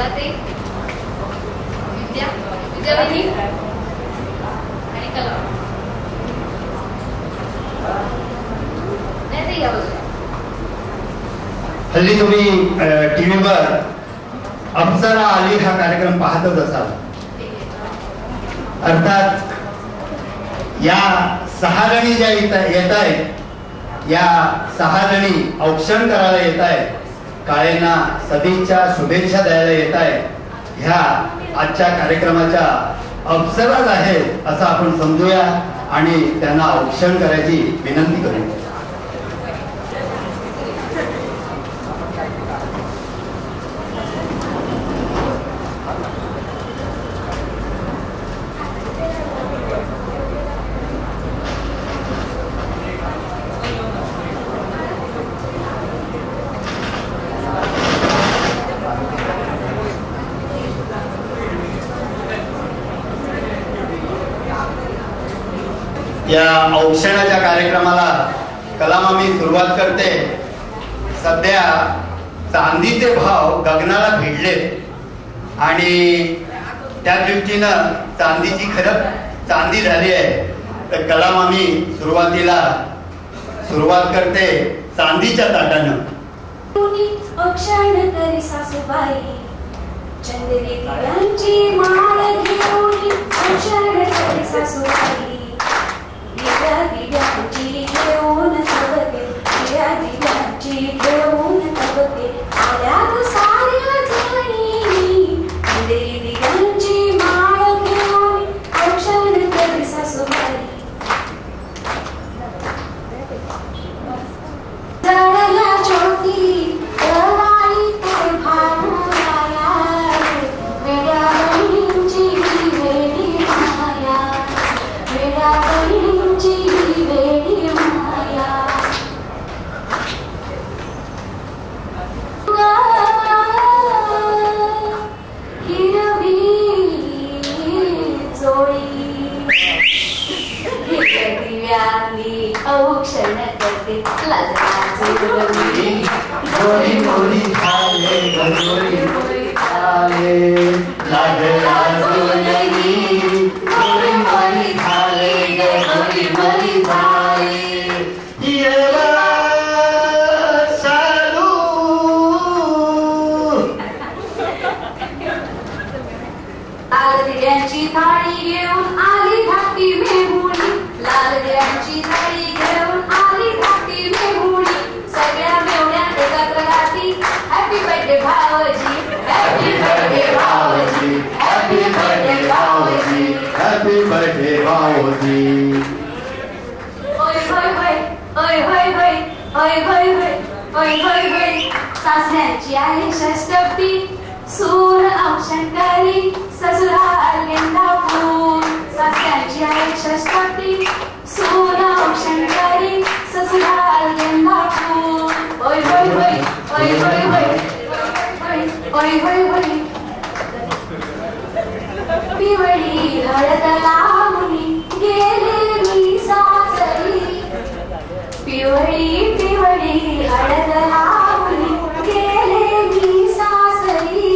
मला ते विद्यावहिनी आणि कला नाही ते यावं. हल्ली तुम्ही टीव्हीवर अप्सरा आली हा कार्यक्रम पाहतच असाल. अर्थात या 6 जणी ज्या येत आहेत, या 6 जणी औक्षण करायला येत आहेत, काळेंना सदिच्छा शुभेच्छा द्यायला येत आहेत. ह्या आजच्या कार्यक्रमाच्या अप्सराच आहेत असं आपण समजूया आणि त्यांना औक्षण करायची विनंती करू. या औक्षणाच्या कार्यक्रमाला कलामामी सुरुवात करते. सध्या चांदीचे भाव गगनाला भिडले आणि त्या दृष्टीनं चांदीची खरंच चांदी झाली आहे. तर कलामामी सुरुवातीला सुरुवात करते चांदीच्या ताटानं. औक्षण करी सासूबाई चंद्री दिव्यांची माळ घेऊन औक्षण करी सासूबाई दिव्यांची घेऊन तबके दिव्यांची घेऊन तबके आल्या साऱ्या जणी चंद्री दिव्यांची माळ घेऊन औक्षण करी सासूबाई जळल्या ज्योती रवाळी ते भानुराया वेड्या बहिणींची वेडी माया वेड्या बहिणींची वेडी माया हिरवी जोडी दिव्यांनी औक्षण करते लाजराचे रंगी गोरी गोरी झाले गोरी गोरी झाले लाजराचे रंगी गोरी गोरी झाले गोरी गोरी झाले. येला सालू लाल दिव्यांची थाळी घेऊन आली धाकटी मेहुणी लाल दिव्यांची थाळी घेऊन आली धाकटी मेहुणी सगळ्या मेहुण्या एकत्र गाती हॅपी बर्थडे भावजी हॅपी बर्थडे भावजी हॅपी बर्थडे भावजी हॅपी बर्थडे भाऊजी. ओय होय होय ओय होय होय ओय होय होय ओय होय होय सासऱ्यांची आहे षष्टपदी सूर औक्षण करी ससुराल गेंदा फूल सासऱ्यांची आहे षष्टपदी सूर औक्षण करी ससुराल गेंदा फूल ओय होय होय ओय होय होय ओय होय होय पिवळी हळद लावणी गेले मी सासरी पिवळी पिवळी हळद लावणी गेले मी सासरी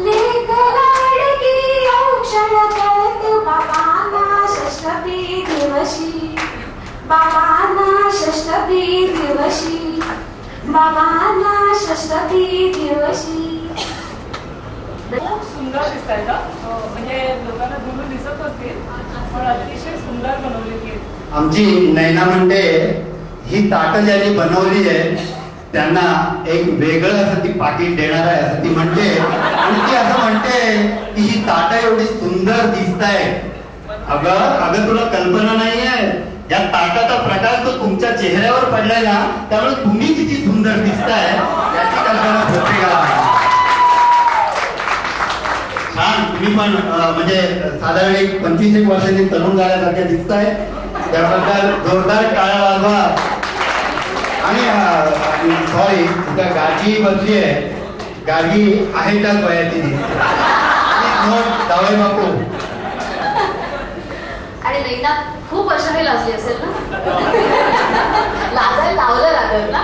लेक लाडकी औक्षण करते बाबांना षष्टपदी दिवशी बाबांना षष्टपदी दिवशी बाबांना षष्टपदी दिवशी. खूप सुंदर दिसताय का? म्हणजे लोकांना दूरून दिसत असतील पण अतिशय सुंदर बनवलेली आहे. आमची नैना म्हणते ही ताटं ज्यांनी बनवली आहे त्यांना एक वेगळं असं ती पाकिट देणार आहे असं ती म्हणते. आणि ती असं म्हणते की ही ताटं एवढी सुंदर दिसताय. अगं तुला कल्पना नाहीये या ताटाचा प्रकार तो तुमच्या चेहऱ्यावर पडलाय ना त्यामुळे तुम्ही किती सुंदर दिसताय याची कल्पना प्रत्येकाला आहे. छान. तुम्ही पण म्हणजे साधारण एक 25 वर्षांनी तरुण झाल्यासारखे दिसताय. त्याबद्दल जोरदार टाळ्या वाजवा. आणि सॉरी त्या गाडी बसली आहे. गाडी आहे त्याच वयाची जावई बापू. आणि नैना खूप वर्षाने लाजली असेल ना. लाजायला लावलं लागल ना.